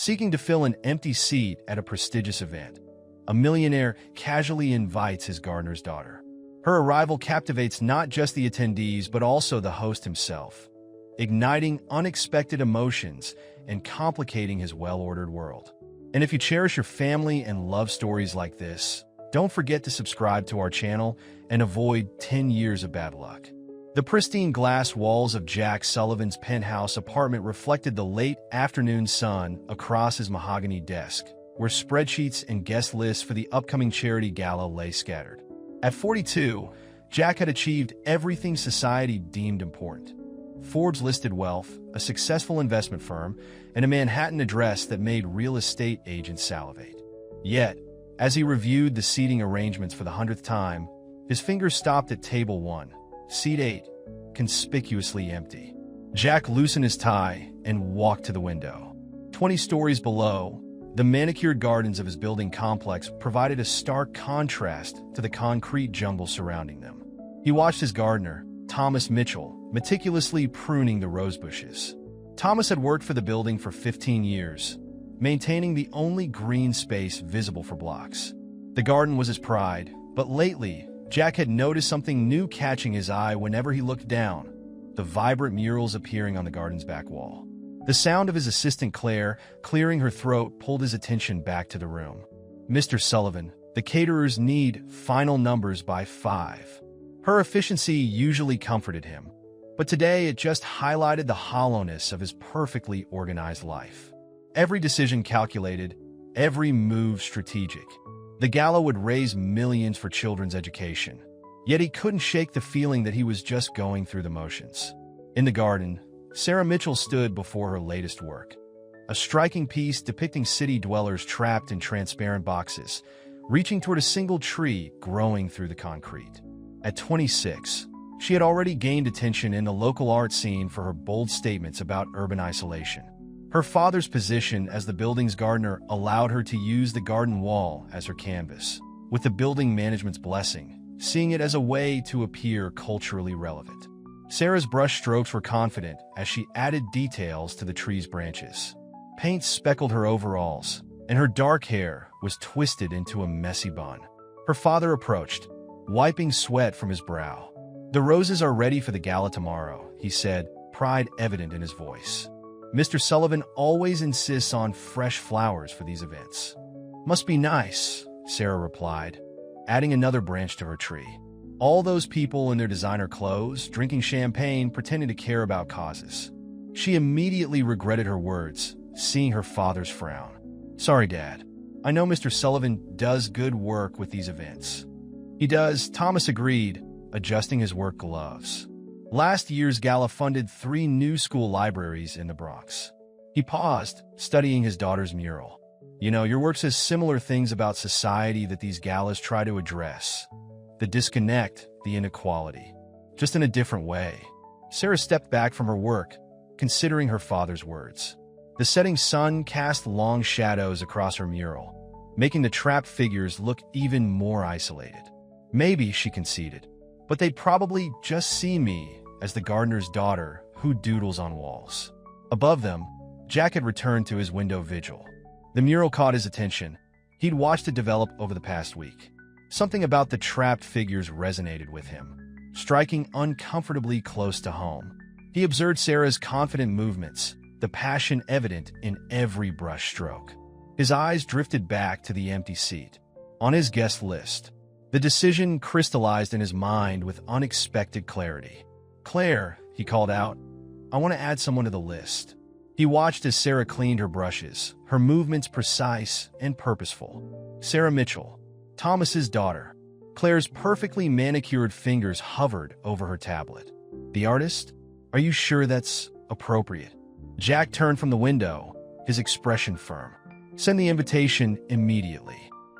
seeking to fill an empty seat at a prestigious event. A millionaire casually invites his gardener's daughter. Her arrival captivates not just the attendees but also the host himself, igniting unexpected emotions and complicating his well-ordered world. And if you cherish your family and love stories like this, don't forget to subscribe to our channel and avoid 10 years of bad luck. The pristine glass walls of Jack Sullivan's penthouse apartment reflected the late afternoon sun across his mahogany desk, where spreadsheets and guest lists for the upcoming charity gala lay scattered. At 42, Jack had achieved everything society deemed important. Forbes-listed wealth, a successful investment firm, and a Manhattan address that made real estate agents salivate. Yet, as he reviewed the seating arrangements for the 100th time, his fingers stopped at table 1, seat 8, conspicuously empty. Jack loosened his tie and walked to the window. 20 stories below, the manicured gardens of his building complex provided a stark contrast to the concrete jungle surrounding them. He watched his gardener, Thomas Mitchell, meticulously pruning the rose bushes. Thomas had worked for the building for 15 years, maintaining the only green space visible for blocks. The garden was his pride, but lately, Jack had noticed something new catching his eye whenever he looked down: the vibrant murals appearing on the garden's back wall. The sound of his assistant Claire clearing her throat pulled his attention back to the room. "Mr. Sullivan, the caterers need final numbers by 5. Her efficiency usually comforted him, but today it just highlighted the hollowness of his perfectly organized life. Every decision calculated, every move strategic. The gala would raise millions for children's education, yet he couldn't shake the feeling that he was just going through the motions. In the garden, Sarah Mitchell stood before her latest work, a striking piece depicting city dwellers trapped in transparent boxes, reaching toward a single tree growing through the concrete. At 26, she had already gained attention in the local art scene for her bold statements about urban isolation. Her father's position as the building's gardener allowed her to use the garden wall as her canvas, with the building management's blessing, seeing it as a way to appear culturally relevant. Sarah's brush strokes were confident as she added details to the tree's branches. Paint speckled her overalls, and her dark hair was twisted into a messy bun. Her father approached, wiping sweat from his brow. "The roses are ready for the gala tomorrow," he said, pride evident in his voice. "Mr. Sullivan always insists on fresh flowers for these events." "Must be nice," Sarah replied, adding another branch to her tree. All those people in their designer clothes, drinking champagne, pretending to care about causes. She immediately regretted her words, seeing her father's frown. "Sorry, Dad. I know Mr. Sullivan does good work with these events." "He does," Thomas agreed, adjusting his work gloves. Last year's gala funded 3 new school libraries in the Bronx. He paused, studying his daughter's mural. "You know, your work says similar things about society that these galas try to address. The disconnect, the inequality. Just in a different way." Sarah stepped back from her work, considering her father's words. The setting sun cast long shadows across her mural, making the trapped figures look even more isolated. "Maybe," she conceded, "but they'd probably just see me as the gardener's daughter who doodles on walls." Above them, Jack had returned to his window vigil. The mural caught his attention. He'd watched it develop over the past week. Something about the trapped figures resonated with him, striking uncomfortably close to home. He observed Sarah's confident movements, the passion evident in every brush stroke. His eyes drifted back to the empty seat. On his guest list, the decision crystallized in his mind with unexpected clarity. "Claire," he called out, "I want to add someone to the list." He watched as Sarah cleaned her brushes, her movements precise and purposeful. Sarah Mitchell, Thomas's daughter. Claire's perfectly manicured fingers hovered over her tablet. "The artist? Are you sure that's appropriate?" Jack turned from the window, his expression firm. "Send the invitation immediately.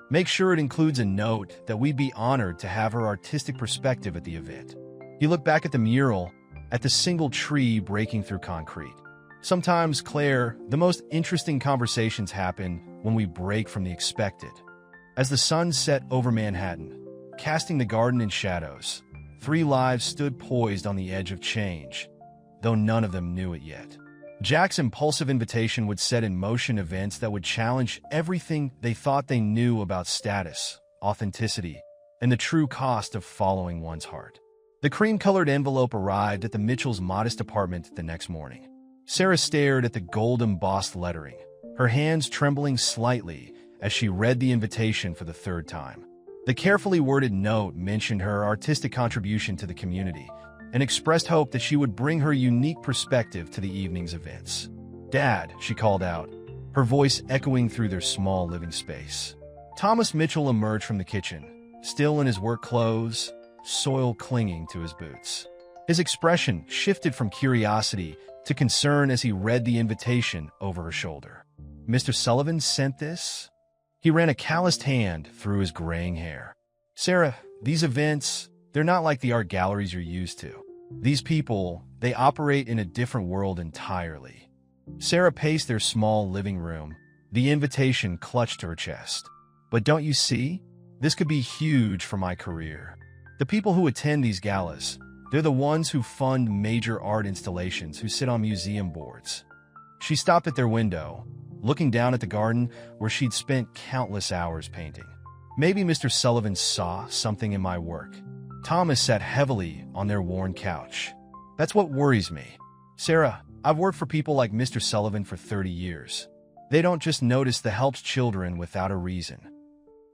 Make sure it includes a note that we'd be honored to have her artistic perspective at the event." He looked back at the mural, at the single tree breaking through concrete. "Sometimes, Claire, the most interesting conversations happen when we break from the expected." As the sun set over Manhattan, casting the garden in shadows, 3 lives stood poised on the edge of change, though none of them knew it yet. Jack's impulsive invitation would set in motion events that would challenge everything they thought they knew about status, authenticity, and the true cost of following one's heart. The cream-colored envelope arrived at the Mitchells' modest apartment the next morning. Sarah stared at the gold-embossed lettering, her hands trembling slightly as she read the invitation for the third time. The carefully worded note mentioned her artistic contribution to the community and expressed hope that she would bring her unique perspective to the evening's events. "Dad," she called out, her voice echoing through their small living space. Thomas Mitchell emerged from the kitchen, still in his work clothes, soil clinging to his boots. His expression shifted from curiosity to concern as he read the invitation over her shoulder. "Mr. Sullivan sent this?" He ran a calloused hand through his graying hair. "Sarah, these events, they're not like the art galleries you're used to. These people, they operate in a different world entirely." Sarah paced their small living room, the invitation clutched to her chest. "But don't you see? This could be huge for my career. The people who attend these galas, they're the ones who fund major art installations, who sit on museum boards." She stopped at their window, looking down at the garden where she'd spent countless hours painting. "Maybe Mr. Sullivan saw something in my work." Thomas sat heavily on their worn couch. "That's what worries me. Sarah, I've worked for people like Mr. Sullivan for 30 years. They don't just notice the helped children without a reason."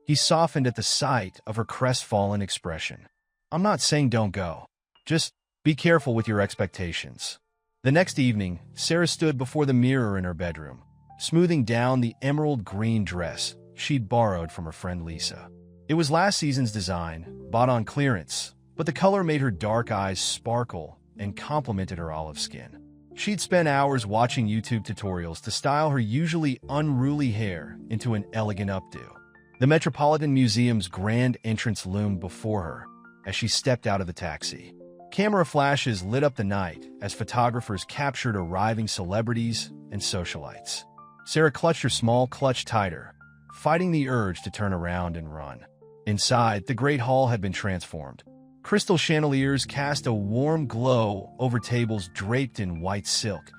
He softened at the sight of her crestfallen expression. "I'm not saying don't go. Just be careful with your expectations." The next evening, Sarah stood before the mirror in her bedroom, smoothing down the emerald green dress she'd borrowed from her friend Lisa. It was last season's design, bought on clearance, but the color made her dark eyes sparkle and complemented her olive skin. She'd spent hours watching YouTube tutorials to style her usually unruly hair into an elegant updo. The Metropolitan Museum's grand entrance loomed before her as she stepped out of the taxi. Camera flashes lit up the night as photographers captured arriving celebrities and socialites. Sarah clutched her small clutch tighter, fighting the urge to turn around and run. Inside, the great hall had been transformed. Crystal chandeliers cast a warm glow over tables draped in white silk,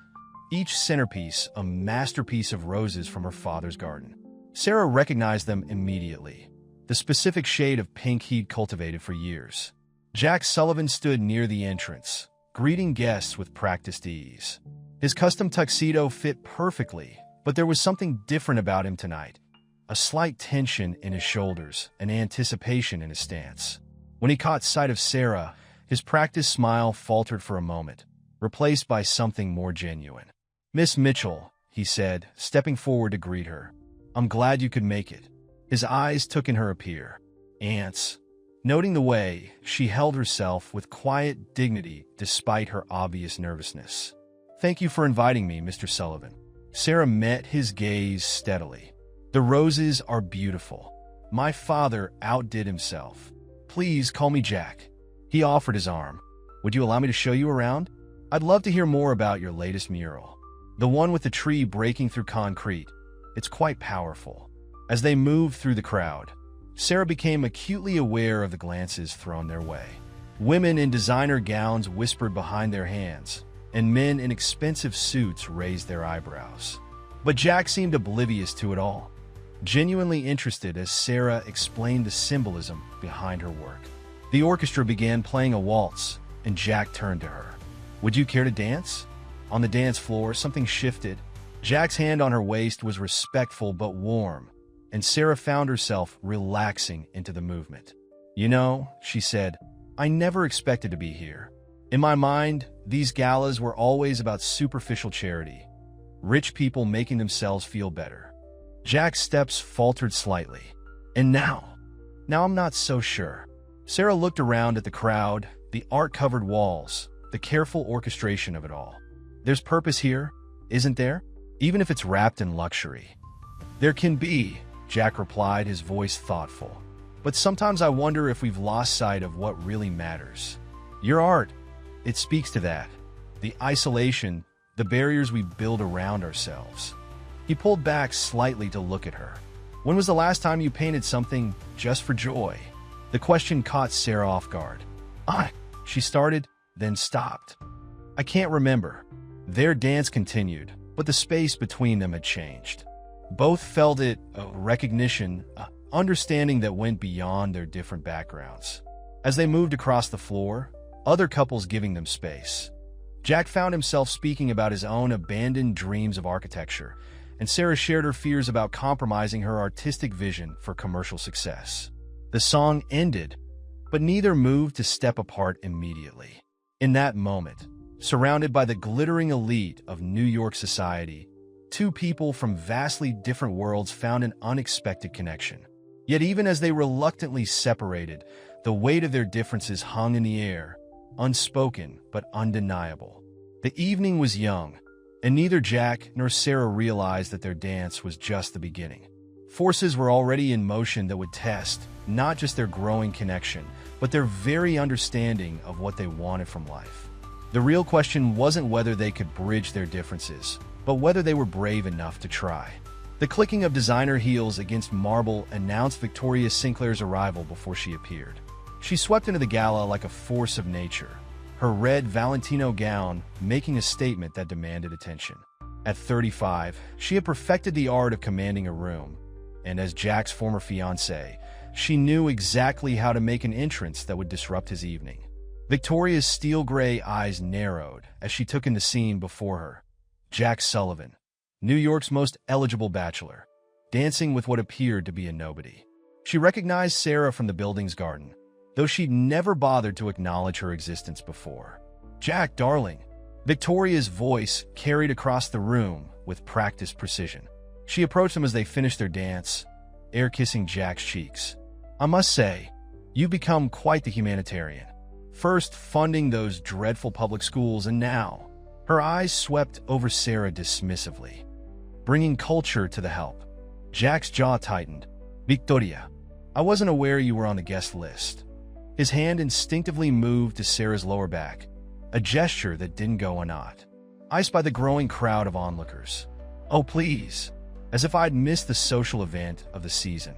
each centerpiece a masterpiece of roses from her father's garden. Sarah recognized them immediately, the specific shade of pink he'd cultivated for years. Jack Sullivan stood near the entrance, greeting guests with practiced ease. His custom tuxedo fit perfectly, but there was something different about him tonight. A slight tension in his shoulders, an anticipation in his stance. When he caught sight of Sarah, his practiced smile faltered for a moment, replaced by something more genuine. "Miss Mitchell," he said, stepping forward to greet her. "I'm glad you could make it." His eyes took in her appear. Ants. Noting the way, she held herself with quiet dignity despite her obvious nervousness. "Thank you for inviting me, Mr. Sullivan." Sarah met his gaze steadily. "The roses are beautiful. My father outdid himself. Please call me Jack." He offered his arm. "Would you allow me to show you around? I'd love to hear more about your latest mural. The one with the tree breaking through concrete. It's quite powerful." As they moved through the crowd, Sarah became acutely aware of the glances thrown their way. Women in designer gowns whispered behind their hands, and men in expensive suits raised their eyebrows. But Jack seemed oblivious to it all, genuinely interested as Sarah explained the symbolism behind her work. The orchestra began playing a waltz, and Jack turned to her. "Would you care to dance?" On the dance floor, something shifted. Jack's hand on her waist was respectful but warm, and Sarah found herself relaxing into the movement. "You know," she said, "I never expected to be here. In my mind, these galas were always about superficial charity, rich people making themselves feel better." Jack's steps faltered slightly. "And now I'm not so sure." Sarah looked around at the crowd, the art-covered walls, the careful orchestration of it all. "There's purpose here, isn't there? Even if it's wrapped in luxury." "There can be," Jack replied, his voice thoughtful. "But sometimes I wonder if we've lost sight of what really matters. Your art, it speaks to that. The isolation, the barriers we build around ourselves." He pulled back slightly to look at her. "When was the last time you painted something just for joy?" The question caught Sarah off guard. She started, then stopped. "I can't remember." Their dance continued, but the space between them had changed. Both felt it, a recognition, a understanding that went beyond their different backgrounds. As they moved across the floor, other couples giving them space. Jack found himself speaking about his own abandoned dreams of architecture, and Sarah shared her fears about compromising her artistic vision for commercial success. The song ended, but neither moved to step apart immediately. In that moment, surrounded by the glittering elite of New York society, two people from vastly different worlds found an unexpected connection. Yet even as they reluctantly separated, the weight of their differences hung in the air, unspoken but undeniable. The evening was young, and neither Jack nor Sarah realized that their dance was just the beginning. Forces were already in motion that would test not just their growing connection, but their very understanding of what they wanted from life. The real question wasn't whether they could bridge their differences, but whether they were brave enough to try. The clicking of designer heels against marble announced Victoria Sinclair's arrival before she appeared. She swept into the gala like a force of nature, her red Valentino gown making a statement that demanded attention. At 35, she had perfected the art of commanding a room, and as Jack's former fiancée, she knew exactly how to make an entrance that would disrupt his evening. Victoria's steel-gray eyes narrowed as she took in the scene before her. Jack Sullivan, New York's most eligible bachelor, dancing with what appeared to be a nobody. She recognized Sarah from the building's garden, though she'd never bothered to acknowledge her existence before. "Jack, darling." Victoria's voice carried across the room with practiced precision. She approached them as they finished their dance, air-kissing Jack's cheeks. "I must say, you've become quite the humanitarian. First funding those dreadful public schools, and now..." Her eyes swept over Sarah dismissively. "Bringing culture to the help." Jack's jaw tightened. "Victoria, I wasn't aware you were on the guest list." His hand instinctively moved to Sarah's lower back, a gesture that didn't go unnoticed, iced by the growing crowd of onlookers. "Oh, please," as if I'd missed the social event of the season.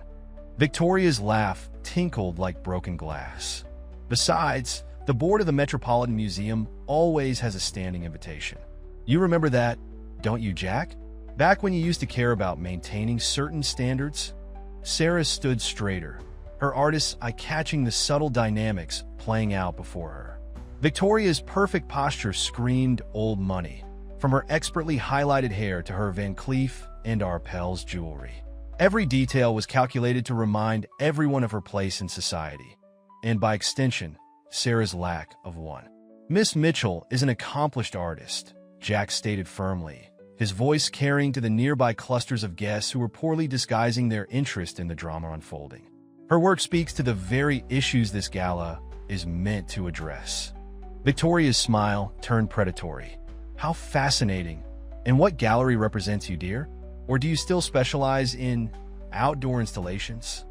Victoria's laugh tinkled like broken glass. "Besides, the board of the Metropolitan Museum always has a standing invitation. You remember that, don't you, Jack? Back when you used to care about maintaining certain standards?" Sarah stood straighter, her artist's eye catching the subtle dynamics playing out before her. Victoria's perfect posture screamed old money, from her expertly highlighted hair to her Van Cleef and Arpels jewelry. Every detail was calculated to remind everyone of her place in society, and by extension, Sarah's lack of one. "Miss Mitchell is an accomplished artist," Jack stated firmly, his voice carrying to the nearby clusters of guests who were poorly disguising their interest in the drama unfolding. "Her work speaks to the very issues this gala is meant to address." Victoria's smile turned predatory. "How fascinating. And what gallery represents you, dear? Or do you still specialize in outdoor installations?"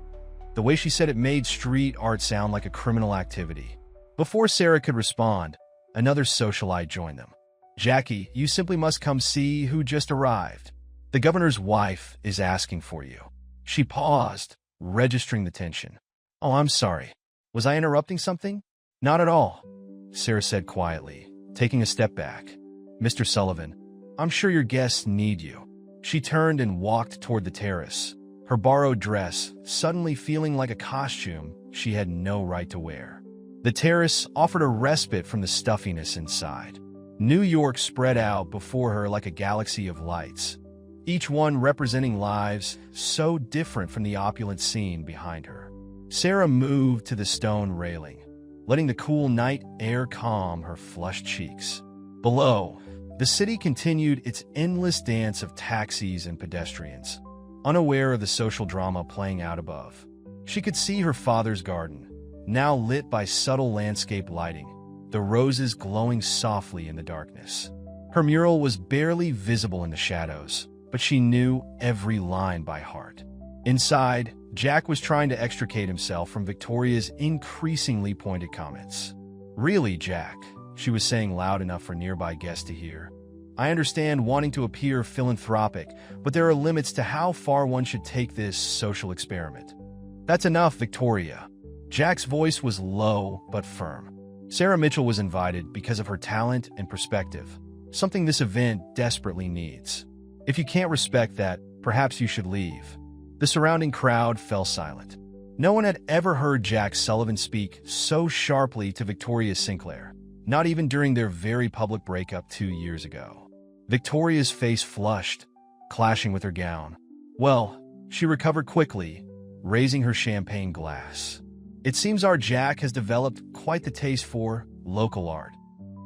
The way she said it made street art sound like a criminal activity. Before Sarah could respond, another socialite joined them. "Jackie, you simply must come see who just arrived. The governor's wife is asking for you." She paused, registering the tension. "Oh, I'm sorry. Was I interrupting something?" "Not at all," Sarah said quietly, taking a step back. "Mr. Sullivan, I'm sure your guests need you." She turned and walked toward the terrace, her borrowed dress suddenly feeling like a costume she had no right to wear. The terrace offered a respite from the stuffiness inside. New York spread out before her like a galaxy of lights, each one representing lives so different from the opulent scene behind her. Sarah moved to the stone railing, letting the cool night air calm her flushed cheeks. Below, the city continued its endless dance of taxis and pedestrians, unaware of the social drama playing out above. She could see her father's garden, now lit by subtle landscape lighting, the roses glowing softly in the darkness. Her mural was barely visible in the shadows, but she knew every line by heart. Inside, Jack was trying to extricate himself from Victoria's increasingly pointed comments. "Really, Jack," she was saying loud enough for nearby guests to hear. "I understand wanting to appear philanthropic, but there are limits to how far one should take this social experiment." "That's enough, Victoria." Jack's voice was low but firm. Sarah Mitchell was invited because of her talent and perspective, something this event desperately needs. If you can't respect that, perhaps you should leave." The surrounding crowd fell silent. No one had ever heard Jack Sullivan speak so sharply to Victoria Sinclair, not even during their very public breakup 2 years ago. Victoria's face flushed, clashing with her gown. Well, she recovered quickly, raising her champagne glass. "It seems our Jack has developed quite the taste for local art."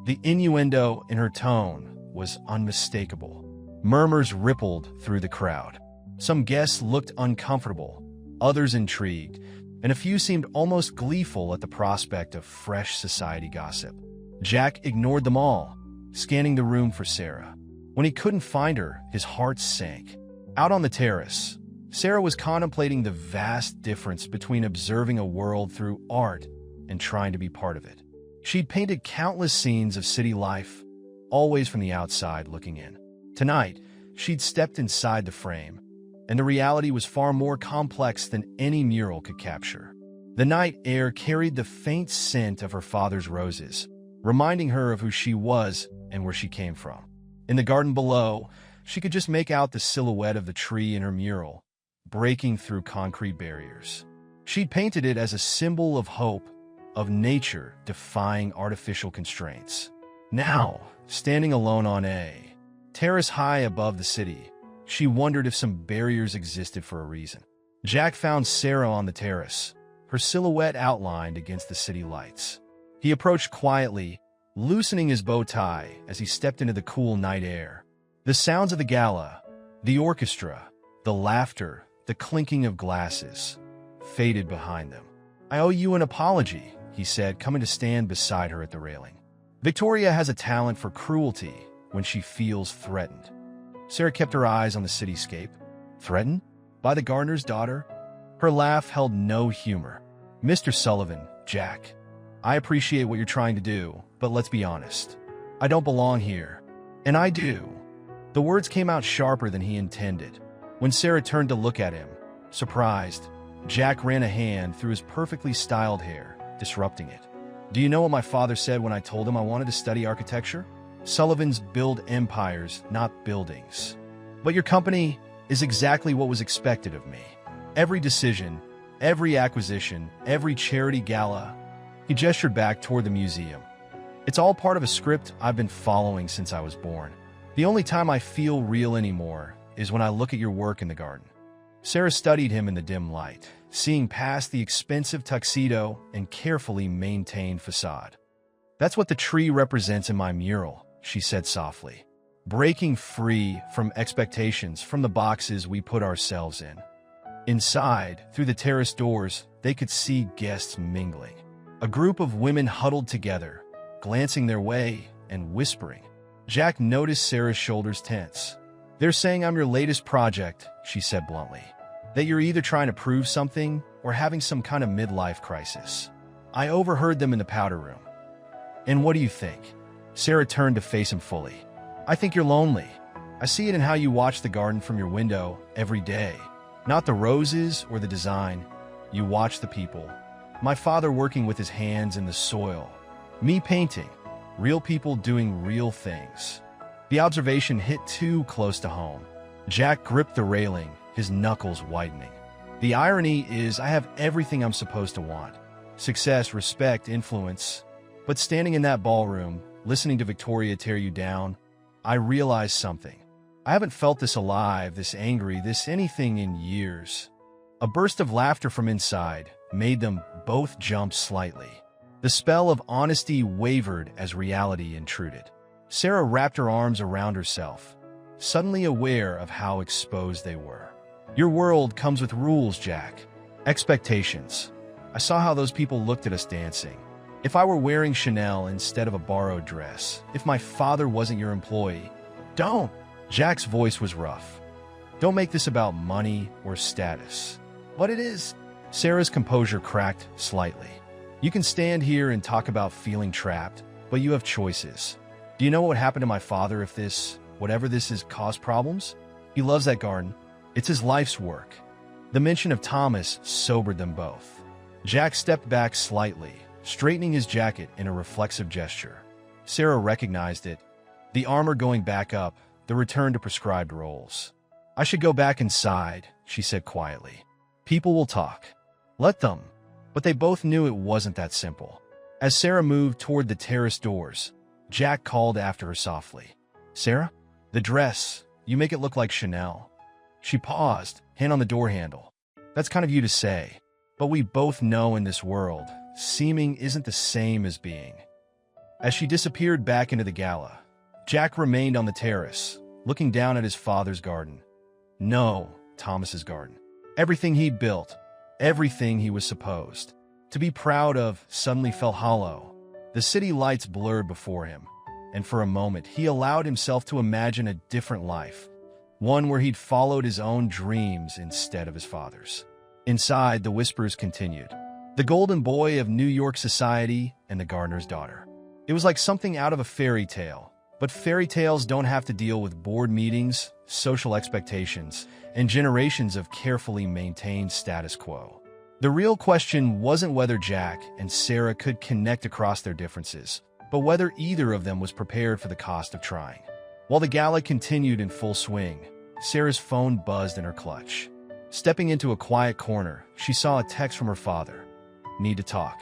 The innuendo in her tone was unmistakable. Murmurs rippled through the crowd. Some guests looked uncomfortable, others intrigued, and a few seemed almost gleeful at the prospect of fresh society gossip. Jack ignored them all, scanning the room for Sarah. When he couldn't find her, his heart sank. Out on the terrace, Sarah was contemplating the vast difference between observing a world through art and trying to be part of it. She'd painted countless scenes of city life, always from the outside looking in. Tonight, she'd stepped inside the frame, and the reality was far more complex than any mural could capture. The night air carried the faint scent of her father's roses, reminding her of who she was and where she came from. In the garden below, she could just make out the silhouette of the tree in her mural, breaking through concrete barriers. She'd painted it as a symbol of hope, of nature defying artificial constraints. Now, standing alone on a terrace high above the city, she wondered if some barriers existed for a reason. Jack found Sarah on the terrace, her silhouette outlined against the city lights. He approached quietly, loosening his bow tie as he stepped into the cool night air. The sounds of the gala, the orchestra, the laughter, the clinking of glasses, faded behind them. "I owe you an apology," he said, coming to stand beside her at the railing. Victoria has a talent for cruelty when she feels threatened. Sarah kept her eyes on the cityscape. Threatened? By the gardener's daughter? Her laugh held no humor. "Mr. Sullivan, Jack, I appreciate what you're trying to do, but let's be honest. I don't belong here. And I do." The words came out sharper than he intended. When Sarah turned to look at him, surprised, Jack ran a hand through his perfectly styled hair, disrupting it. "Do you know what my father said when I told him I wanted to study architecture? Sullivans build empires, not buildings. But your company is exactly what was expected of me. Every decision, every acquisition, every charity gala." He gestured back toward the museum. "It's all part of a script I've been following since I was born. The only time I feel real anymore is when I look at your work in the garden." Sarah studied him in the dim light, seeing past the expensive tuxedo and carefully maintained facade. "That's what the tree represents in my mural," she said softly. "Breaking free from expectations from the boxes we put ourselves in." Inside, through the terrace doors, they could see guests mingling. A group of women huddled together, glancing their way and whispering. Jack noticed Sarah's shoulders tense. "They're saying I'm your latest project," she said bluntly. "That you're either trying to prove something or having some kind of midlife crisis." I overheard them in the powder room. "And what do you think?" Sarah turned to face him fully. "I think you're lonely. I see it in how you watch the garden from your window every day. Not the roses or the design. You watch the people. My father working with his hands in the soil. Me painting. Real people doing real things." The observation hit too close to home. Jack gripped the railing, his knuckles whitening. "The irony is I have everything I'm supposed to want. Success, respect, influence. But standing in that ballroom, listening to Victoria tear you down, I realized something. I haven't felt this alive, this angry, this anything in years." A burst of laughter from inside made them both jump slightly. The spell of honesty wavered as reality intruded. Sarah wrapped her arms around herself, suddenly aware of how exposed they were. "Your world comes with rules, Jack. Expectations. I saw how those people looked at us dancing. If I were wearing Chanel instead of a borrowed dress, if my father wasn't your employee, don't." Jack's voice was rough. "Don't make this about money or status." "But it is." Sarah's composure cracked slightly. "You can stand here and talk about feeling trapped, but you have choices. Do you know what would happen to my father if this, whatever this is, caused problems? He loves that garden. It's his life's work." The mention of Thomas sobered them both. Jack stepped back slightly, straightening his jacket in a reflexive gesture. Sarah recognized it. the armor going back up, the return to prescribed roles. "I should go back inside," she said quietly. "People will talk." Let them. But they both knew it wasn't that simple. As Sarah moved toward the terrace doors, Jack called after her softly. "Sarah? The dress. You make it look like Chanel." She paused, hand on the door handle. "That's kind of you to say. But we both know in this world, seeming isn't the same as being." As she disappeared back into the Gala, Jack remained on the terrace, looking down at his father's garden. No, Thomas's garden. Everything he'd built, everything he was supposed to be proud of, suddenly felt hollow. The city lights blurred before him, and for a moment he allowed himself to imagine a different life, one where he'd followed his own dreams instead of his father's. Inside, the whispers continued. The golden boy of New York society and the gardener's daughter. It was like something out of a fairy tale, but fairy tales don't have to deal with board meetings, social expectations, and generations of carefully maintained status quo. The real question wasn't whether Jack and Sarah could connect across their differences, but whether either of them was prepared for the cost of trying. While the gala continued in full swing, Sarah's phone buzzed in her clutch. Stepping into a quiet corner, she saw a text from her father. "Need to talk."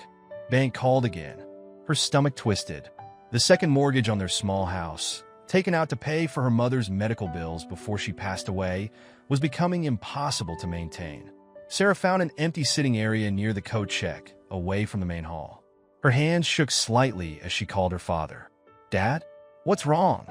Bank called again. Her stomach twisted. The second mortgage on their small house, taken out to pay for her mother's medical bills before she passed away, was becoming impossible to maintain. Sarah found an empty sitting area near the coat check, away from the main hall. Her hands shook slightly as she called her father. "Dad? What's wrong?"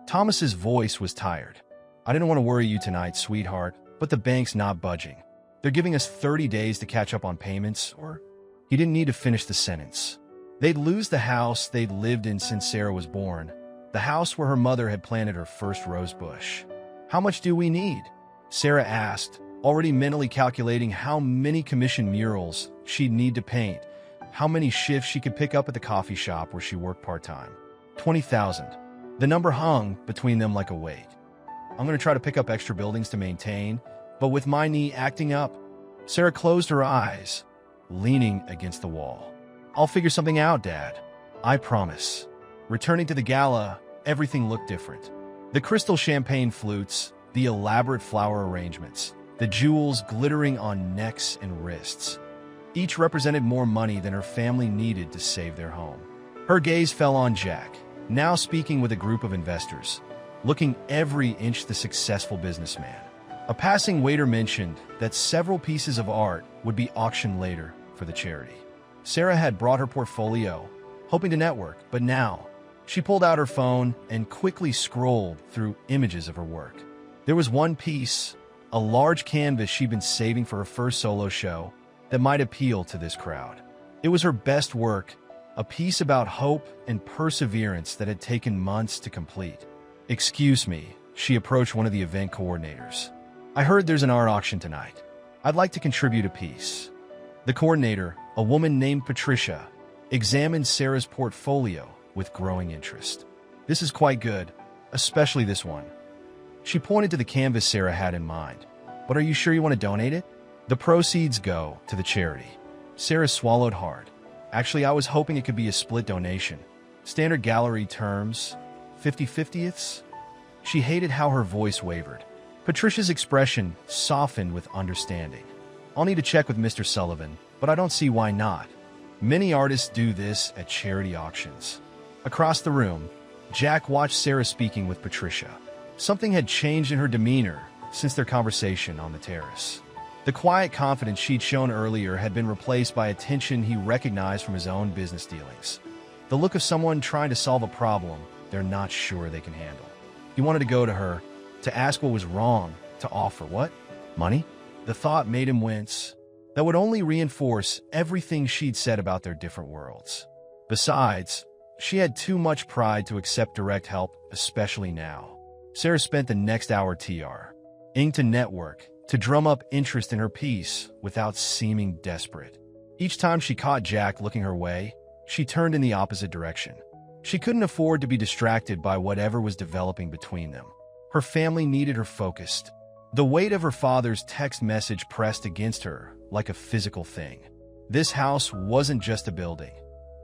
Thomas's voice was tired. "I didn't want to worry you tonight, sweetheart, but the bank's not budging. They're giving us 30 days to catch up on payments, or..." He didn't need to finish the sentence. They'd lose the house they'd lived in since Sarah was born, the house where her mother had planted her first rose bush. "How much do we need?" Sarah asked, already mentally calculating how many commission murals she'd need to paint, how many shifts she could pick up at the coffee shop where she worked part-time. 20,000. The number hung between them like a weight. "I'm going to try to pick up extra buildings to maintain, but with my knee acting up..." Sarah closed her eyes, leaning against the wall. "I'll figure something out, Dad. I promise." Returning to the gala, everything looked different. The crystal champagne flutes, the elaborate flower arrangements, the jewels glittering on necks and wrists. Each represented more money than her family needed to save their home. Her gaze fell on Jack, now speaking with a group of investors, looking every inch the successful businessman. A passing waiter mentioned that several pieces of art would be auctioned later for the charity. Sarah had brought her portfolio, hoping to network, but now she pulled out her phone and quickly scrolled through images of her work. There was one piece, a large canvas she'd been saving for her first solo show, that might appeal to this crowd. It was her best work, a piece about hope and perseverance that had taken months to complete. "Excuse me," she approached one of the event coordinators. "I heard there's an art auction tonight. I'd like to contribute a piece." The coordinator, a woman named Patricia, examined Sarah's portfolio with growing interest. "This is quite good, especially this one." She pointed to the canvas Sarah had in mind. "But are you sure you want to donate it?" "The proceeds go to the charity." Sarah swallowed hard. "Actually, I was hoping it could be a split donation. Standard gallery terms, 50/50ths?" She hated how her voice wavered. Patricia's expression softened with understanding. "I'll need to check with Mr. Sullivan, but I don't see why not. Many artists do this at charity auctions." Across the room, Jack watched Sarah speaking with Patricia. Something had changed in her demeanor since their conversation on the terrace. The quiet confidence she'd shown earlier had been replaced by a tension he recognized from his own business dealings. The look of someone trying to solve a problem they're not sure they can handle. He wanted to go to her, to ask what was wrong, to offer what? Money? The thought made him wince. That would only reinforce everything she'd said about their different worlds. Besides, she had too much pride to accept direct help, especially now. Sarah spent the next hour ing to network, to drum up interest in her piece without seeming desperate. Each time she caught Jack looking her way, she turned in the opposite direction. She couldn't afford to be distracted by whatever was developing between them. Her family needed her focused. The weight of her father's text message pressed against her like a physical thing. This house wasn't just a building.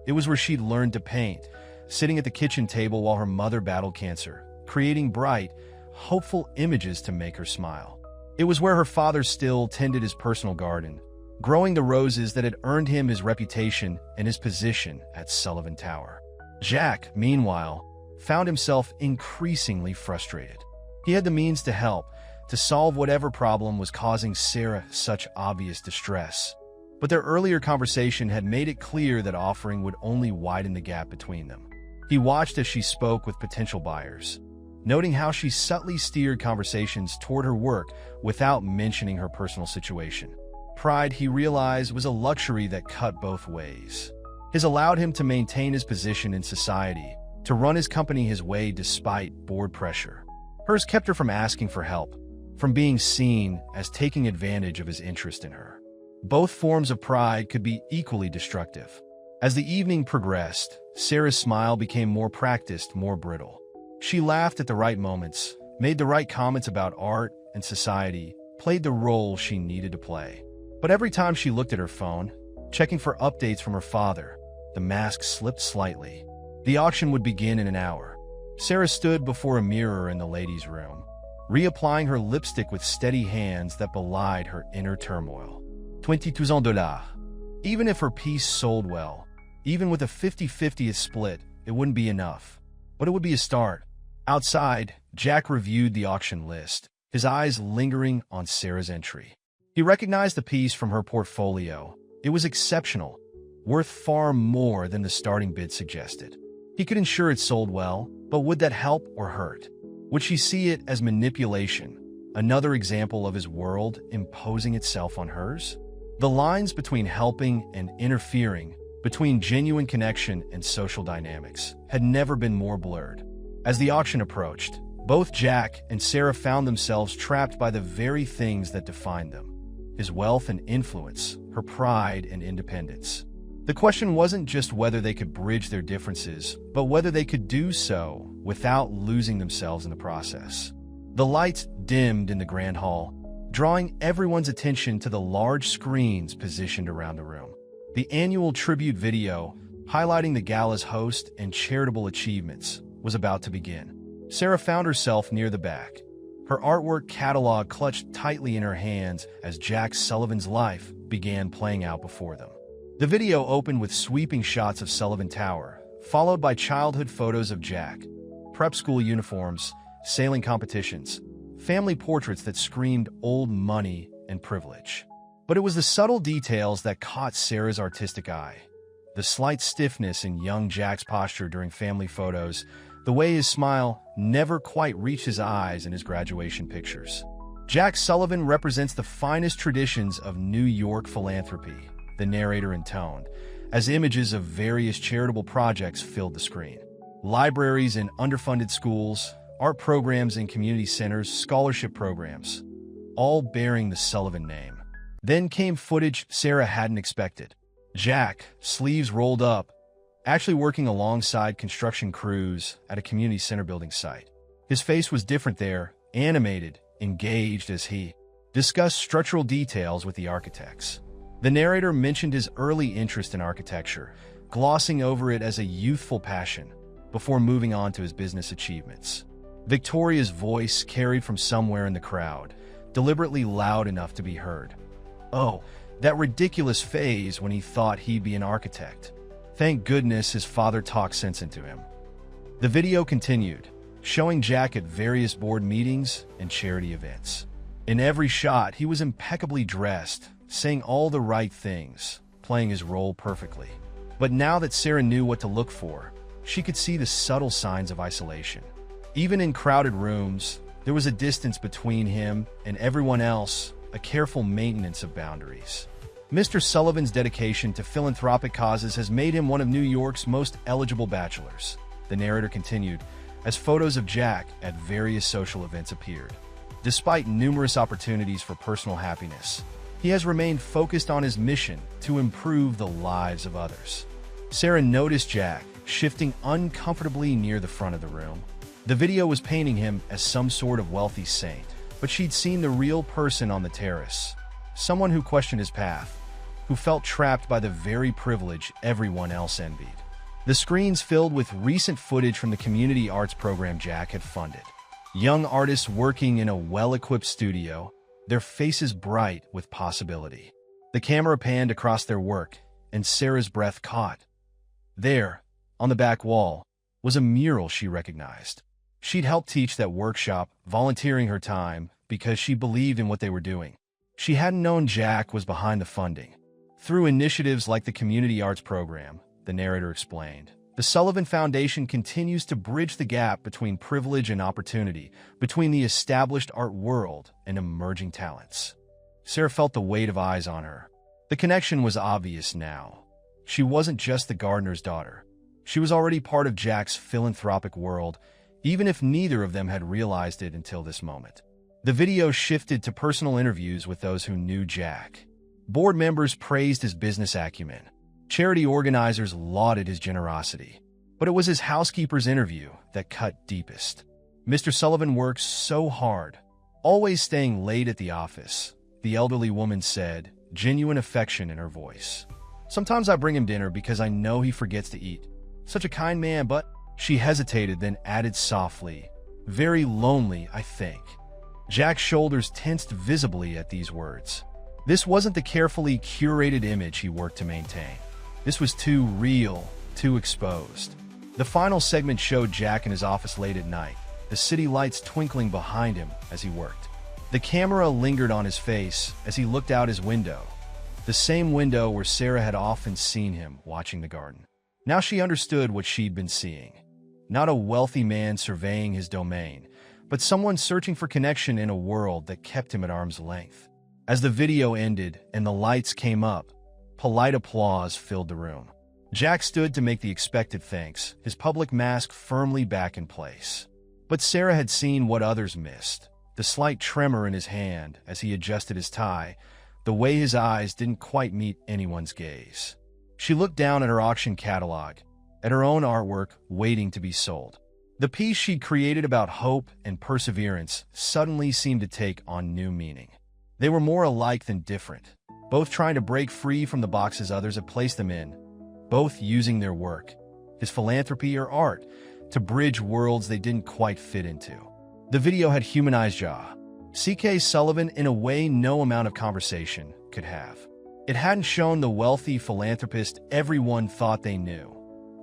It was where she'd learned to paint, sitting at the kitchen table while her mother battled cancer, creating bright, hopeful images to make her smile. It was where her father still tended his personal garden, growing the roses that had earned him his reputation and his position at Sullivan Tower. Jack, meanwhile, found himself increasingly frustrated. He had the means to help, to solve whatever problem was causing Sarah such obvious distress. But their earlier conversation had made it clear that offering would only widen the gap between them. He watched as she spoke with potential buyers, noting how she subtly steered conversations toward her work without mentioning her personal situation. Pride, he realized, was a luxury that cut both ways. His allowed him to maintain his position in society, to run his company his way despite board pressure. Hers kept her from asking for help, from being seen as taking advantage of his interest in her. Both forms of pride could be equally destructive. As the evening progressed, Sarah's smile became more practiced, more brittle. She laughed at the right moments, made the right comments about art and society, played the role she needed to play. But every time she looked at her phone, checking for updates from her father, the mask slipped slightly. The auction would begin in an hour. Sarah stood before a mirror in the ladies' room, reapplying her lipstick with steady hands that belied her inner turmoil. $22,000. Even if her piece sold well, even with a 50-50 split, it wouldn't be enough. But it would be a start. Outside, Jack reviewed the auction list, his eyes lingering on Sarah's entry. He recognized the piece from her portfolio. It was exceptional, worth far more than the starting bid suggested. He could ensure it sold well, but would that help or hurt? Would she see it as manipulation, another example of his world imposing itself on hers? The lines between helping and interfering, between genuine connection and social dynamics, had never been more blurred. As the auction approached, both Jack and Sarah found themselves trapped by the very things that defined them: his wealth and influence, her pride and independence. The question wasn't just whether they could bridge their differences, but whether they could do so without losing themselves in the process. The lights dimmed in the grand hall, drawing everyone's attention to the large screens positioned around the room. The annual tribute video, highlighting the Gala's host and charitable achievements, was about to begin. Sarah found herself near the back, her artwork catalog clutched tightly in her hands as Jack Sullivan's life began playing out before them. The video opened with sweeping shots of Sullivan Tower, followed by childhood photos of Jack, prep school uniforms, sailing competitions, family portraits that screamed old money and privilege. But it was the subtle details that caught Sarah's artistic eye. The slight stiffness in young Jack's posture during family photos, the way his smile never quite reached his eyes in his graduation pictures. Jack Sullivan represents the finest traditions of New York philanthropy, the narrator intoned, as images of various charitable projects filled the screen. Libraries in underfunded schools, art programs in community centers, scholarship programs, all bearing the Sullivan name. Then came footage Sarah hadn't expected. Jack, sleeves rolled up, actually working alongside construction crews at a community center building site. His face was different there, animated, engaged as he discussed structural details with the architects. The narrator mentioned his early interest in architecture, glossing over it as a youthful passion, before moving on to his business achievements. Victoria's voice carried from somewhere in the crowd, deliberately loud enough to be heard. Oh, that ridiculous phase when he thought he'd be an architect. Thank goodness his father talked sense into him. The video continued, showing Jack at various board meetings and charity events. In every shot, he was impeccably dressed, saying all the right things, playing his role perfectly. But now that Sarah knew what to look for, she could see the subtle signs of isolation. Even in crowded rooms, there was a distance between him and everyone else, a careful maintenance of boundaries. Mr. Sullivan's dedication to philanthropic causes has made him one of New York's most eligible bachelors, the narrator continued, as photos of Jack at various social events appeared. Despite numerous opportunities for personal happiness, he has remained focused on his mission to improve the lives of others. Sarah noticed Jack shifting uncomfortably near the front of the room. The video was painting him as some sort of wealthy saint, but she'd seen the real person on the terrace, someone who questioned his path, who felt trapped by the very privilege everyone else envied. The screens filled with recent footage from the community arts program Jack had funded. Young artists working in a well-equipped studio, their faces bright with possibility. The camera panned across their work, and Sarah's breath caught. There, on the back wall, was a mural she recognized. She'd helped teach that workshop, volunteering her time because she believed in what they were doing. She hadn't known Jack was behind the funding. Through initiatives like the Community Arts Program, the narrator explained, the Sullivan Foundation continues to bridge the gap between privilege and opportunity, between the established art world and emerging talents. Sarah felt the weight of eyes on her. The connection was obvious now. She wasn't just the gardener's daughter. She was already part of Jack's philanthropic world, even if neither of them had realized it until this moment. The video shifted to personal interviews with those who knew Jack. Board members praised his business acumen. Charity organizers lauded his generosity. But it was his housekeeper's interview that cut deepest. Mr. Sullivan works so hard, always staying late at the office, the elderly woman said, genuine affection in her voice. Sometimes I bring him dinner because I know he forgets to eat. Such a kind man, but... She hesitated, then added softly, very lonely, I think. Jack's shoulders tensed visibly at these words. This wasn't the carefully curated image he worked to maintain. This was too real, too exposed. The final segment showed Jack in his office late at night, the city lights twinkling behind him as he worked. The camera lingered on his face as he looked out his window, the same window where Sarah had often seen him watching the garden. Now she understood what she'd been seeing. Not a wealthy man surveying his domain, but someone searching for connection in a world that kept him at arm's length. As the video ended and the lights came up, polite applause filled the room. Jack stood to make the expected thanks, his public mask firmly back in place. But Sarah had seen what others missed, the slight tremor in his hand as he adjusted his tie, the way his eyes didn't quite meet anyone's gaze. She looked down at her auction catalog, at her own artwork waiting to be sold. The piece she'd created about hope and perseverance suddenly seemed to take on new meaning. They were more alike than different, both trying to break free from the boxes others had placed them in, both using their work, his philanthropy or art, to bridge worlds they didn't quite fit into. The video had humanized Ja, C.K. Sullivan, in a way no amount of conversation could have. It hadn't shown the wealthy philanthropist everyone thought they knew,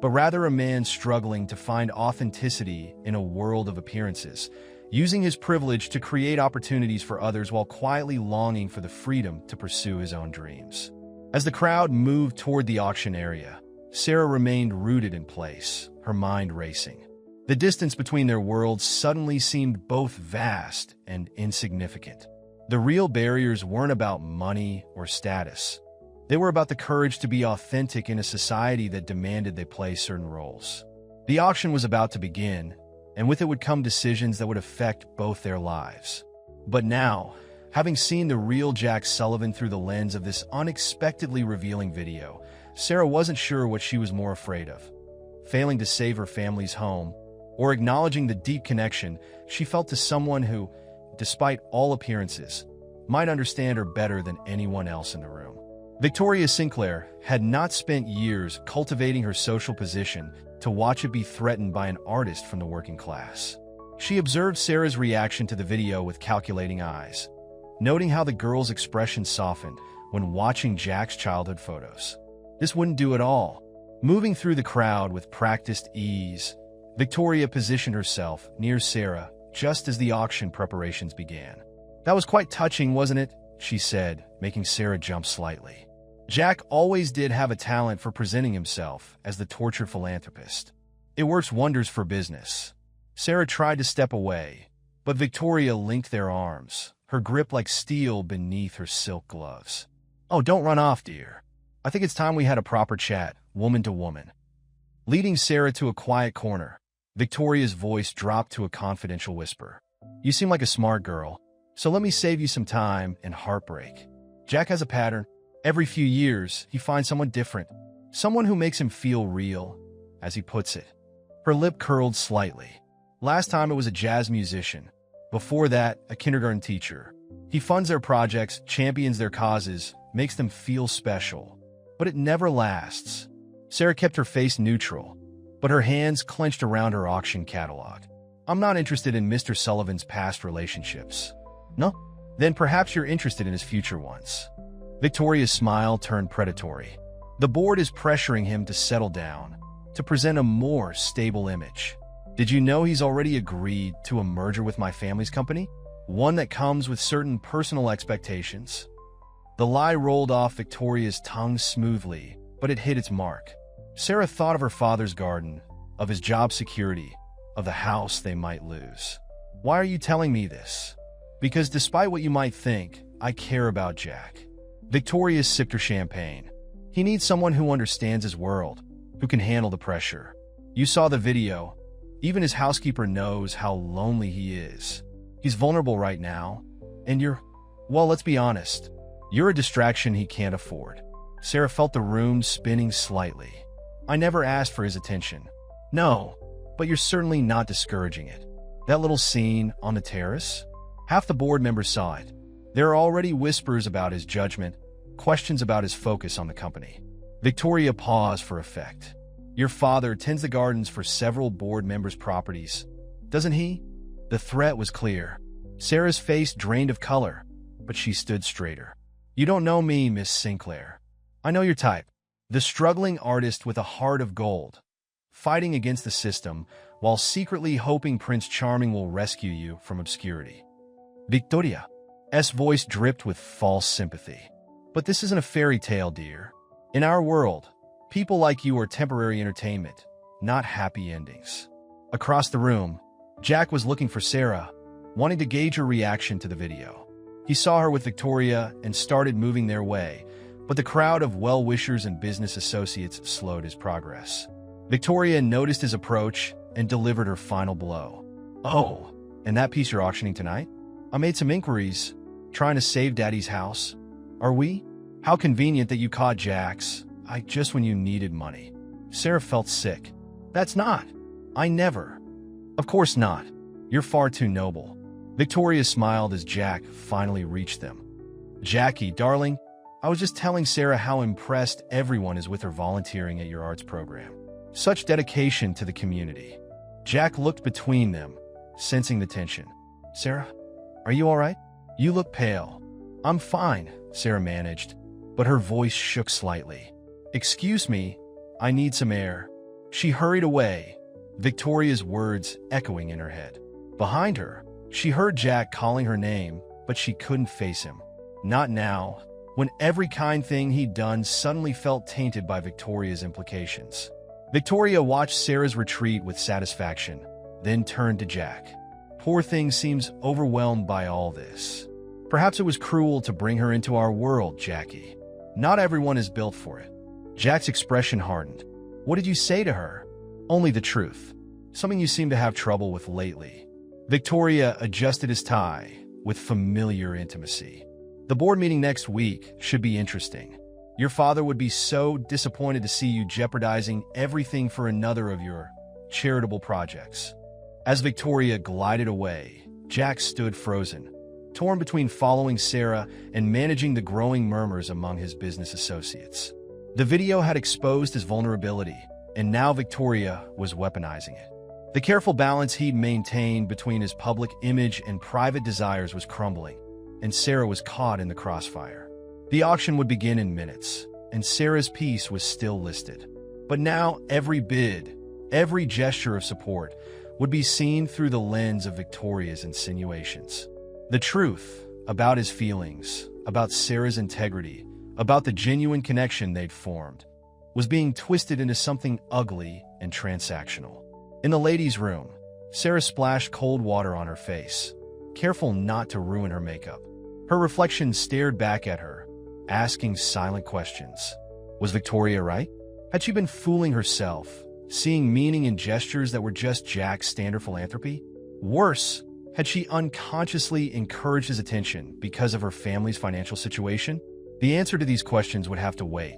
but rather a man struggling to find authenticity in a world of appearances, using his privilege to create opportunities for others while quietly longing for the freedom to pursue his own dreams. As the crowd moved toward the auction area, Sarah remained rooted in place, her mind racing. The distance between their worlds suddenly seemed both vast and insignificant. The real barriers weren't about money or status. They were about the courage to be authentic in a society that demanded they play certain roles. The auction was about to begin, and with it would come decisions that would affect both their lives. But now, having seen the real Jack Sullivan through the lens of this unexpectedly revealing video, Sarah wasn't sure what she was more afraid of: failing to save her family's home, or acknowledging the deep connection she felt to someone who, despite all appearances, might understand her better than anyone else in the room. Victoria Sinclair had not spent years cultivating her social position to watch it be threatened by an artist from the working class. She observed Sarah's reaction to the video with calculating eyes, noting how the girl's expression softened when watching Jack's childhood photos. This wouldn't do at all. Moving through the crowd with practiced ease, Victoria positioned herself near Sarah just as the auction preparations began. "That was quite touching, wasn't it?" she said, making Sarah jump slightly. Jack always did have a talent for presenting himself as the tortured philanthropist. It works wonders for business. Sarah tried to step away, but Victoria linked their arms, her grip like steel beneath her silk gloves. "Oh, don't run off, dear. I think it's time we had a proper chat, woman to woman." Leading Sarah to a quiet corner, Victoria's voice dropped to a confidential whisper. "You seem like a smart girl, so let me save you some time and heartbreak. Jack has a pattern. Every few years, he finds someone different, someone who makes him feel real, as he puts it." Her lip curled slightly. Last time it was a jazz musician. Before that, a kindergarten teacher. He funds their projects, champions their causes, makes them feel special. But it never lasts. Sarah kept her face neutral, but her hands clenched around her auction catalog. I'm not interested in Mr. Sullivan's past relationships. No? Then perhaps you're interested in his future ones. Victoria's smile turned predatory. The board is pressuring him to settle down, to present a more stable image. Did you know he's already agreed to a merger with my family's company? One that comes with certain personal expectations. The lie rolled off Victoria's tongue smoothly, but it hit its mark. Sarah thought of her father's garden, of his job security, of the house they might lose. Why are you telling me this? Because despite what you might think, I care about Jack. Victoria sipped her champagne. He needs someone who understands his world, who can handle the pressure. You saw the video. Even his housekeeper knows how lonely he is. He's vulnerable right now, and well, let's be honest. You're a distraction he can't afford. Sarah felt the room spinning slightly. I never asked for his attention. No, but you're certainly not discouraging it. That little scene on the terrace? Half the board members saw it. There are already whispers about his judgment, questions about his focus on the company. Victoria paused for effect. Your father tends the gardens for several board members' properties, doesn't he? The threat was clear. Sarah's face drained of color, but she stood straighter. You don't know me, Miss Sinclair. I know your type. The struggling artist with a heart of gold, fighting against the system while secretly hoping Prince Charming will rescue you from obscurity. Victoria's voice dripped with false sympathy. But this isn't a fairy tale, dear. In our world, people like you are temporary entertainment, not happy endings. Across the room, Jack was looking for Sarah, wanting to gauge her reaction to the video. He saw her with Victoria and started moving their way, but the crowd of well-wishers and business associates slowed his progress. Victoria noticed his approach and delivered her final blow. Oh, and that piece you're auctioning tonight? I made some inquiries, trying to save Daddy's house. Are we? How convenient that you caught Jack's, just when you needed money. Sarah felt sick. That's not. I never. Of course not. You're far too noble. Victoria smiled as Jack finally reached them. Jackie, darling, I was just telling Sarah how impressed everyone is with her volunteering at your arts program. Such dedication to the community. Jack looked between them, sensing the tension. Sarah, are you all right? You look pale. I'm fine, Sarah managed, but her voice shook slightly. Excuse me, I need some air. She hurried away, Victoria's words echoing in her head. Behind her, she heard Jack calling her name, but she couldn't face him. Not now, when every kind thing he'd done suddenly felt tainted by Victoria's implications. Victoria watched Sarah's retreat with satisfaction, then turned to Jack. Poor thing seems overwhelmed by all this. Perhaps it was cruel to bring her into our world, Jackie. Not everyone is built for it. Jack's expression hardened. What did you say to her? Only the truth. Something you seem to have trouble with lately. Victoria adjusted his tie with familiar intimacy. The board meeting next week should be interesting. Your father would be so disappointed to see you jeopardizing everything for another of your charitable projects. As Victoria glided away, Jack stood frozen, torn between following Sarah and managing the growing murmurs among his business associates. The video had exposed his vulnerability, and now Victoria was weaponizing it. The careful balance he'd maintained between his public image and private desires was crumbling, and Sarah was caught in the crossfire. The auction would begin in minutes, and Sarah's piece was still listed. But now every bid, every gesture of support, would be seen through the lens of Victoria's insinuations. The truth about his feelings, about Sarah's integrity, about the genuine connection they'd formed, was being twisted into something ugly and transactional. In the ladies' room, Sarah splashed cold water on her face, careful not to ruin her makeup. Her reflection stared back at her, asking silent questions. Was Victoria right? Had she been fooling herself, seeing meaning in gestures that were just Jack's standard philanthropy? Worse, had she unconsciously encouraged his attention because of her family's financial situation? The answer to these questions would have to wait.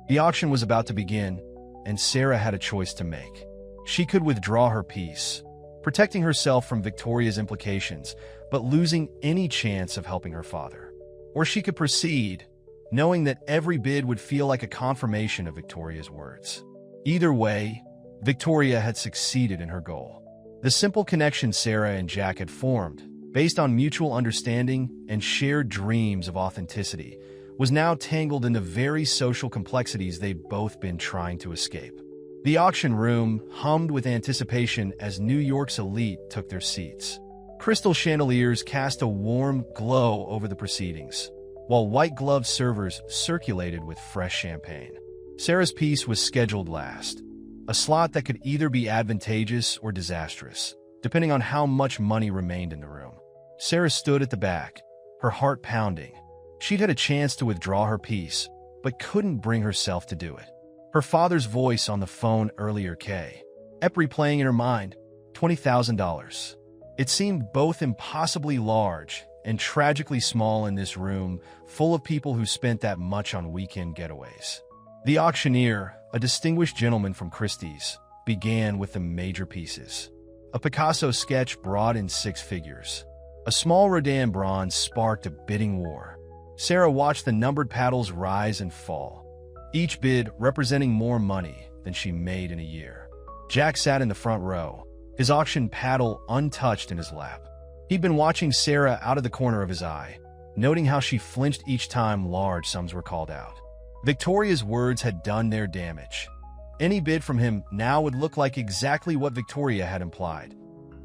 The auction was about to begin, and Sarah had a choice to make. She could withdraw her piece, protecting herself from Victoria's implications, but losing any chance of helping her father. Or she could proceed, knowing that every bid would feel like a confirmation of Victoria's words. Either way, Victoria had succeeded in her goal. The simple connection Sarah and Jack had formed, based on mutual understanding and shared dreams of authenticity, was now tangled in the very social complexities they'd both been trying to escape. The auction room hummed with anticipation as New York's elite took their seats. Crystal chandeliers cast a warm glow over the proceedings, while white-gloved servers circulated with fresh champagne. Sarah's piece was scheduled last, a slot that could either be advantageous or disastrous, depending on how much money remained in the room. Sarah stood at the back, her heart pounding. She'd had a chance to withdraw her piece, but couldn't bring herself to do it. Her father's voice on the phone earlier kept replaying in her mind, $20,000. It seemed both impossibly large and tragically small in this room full of people who spent that much on weekend getaways. The auctioneer, a distinguished gentleman from Christie's, began with the major pieces. A Picasso sketch brought in 6 figures. A small Rodin bronze sparked a bidding war. Sarah watched the numbered paddles rise and fall, each bid representing more money than she made in a year. Jack sat in the front row, his auction paddle untouched in his lap. He'd been watching Sarah out of the corner of his eye, noting how she flinched each time large sums were called out. Victoria's words had done their damage. Any bid from him now would look like exactly what Victoria had implied,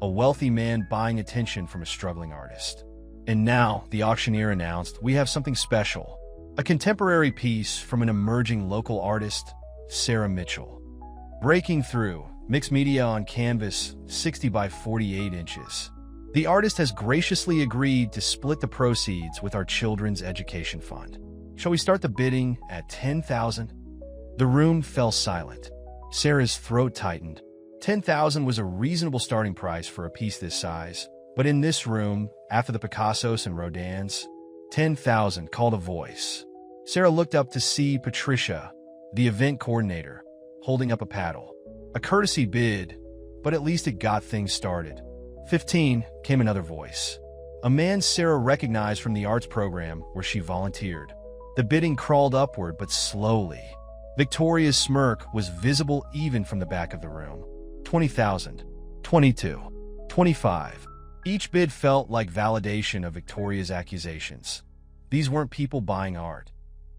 a wealthy man buying attention from a struggling artist. And now, the auctioneer announced, we have something special. A contemporary piece from an emerging local artist, Sarah Mitchell. Breaking through, mixed media on canvas, 60 by 48 inches. The artist has graciously agreed to split the proceeds with our children's education fund. Shall we start the bidding at $10,000? The room fell silent. Sarah's throat tightened. $10,000 was a reasonable starting price for a piece this size, but in this room, after the Picassos and Rodins, $10,000 called a voice. Sarah looked up to see Patricia, the event coordinator, holding up a paddle. A courtesy bid, but at least it got things started. 15 came another voice. A man Sarah recognized from the arts program where she volunteered. The bidding crawled upward, but slowly. Victoria's smirk was visible even from the back of the room. 20,000, 22, 25. Each bid felt like validation of Victoria's accusations. These weren't people buying art.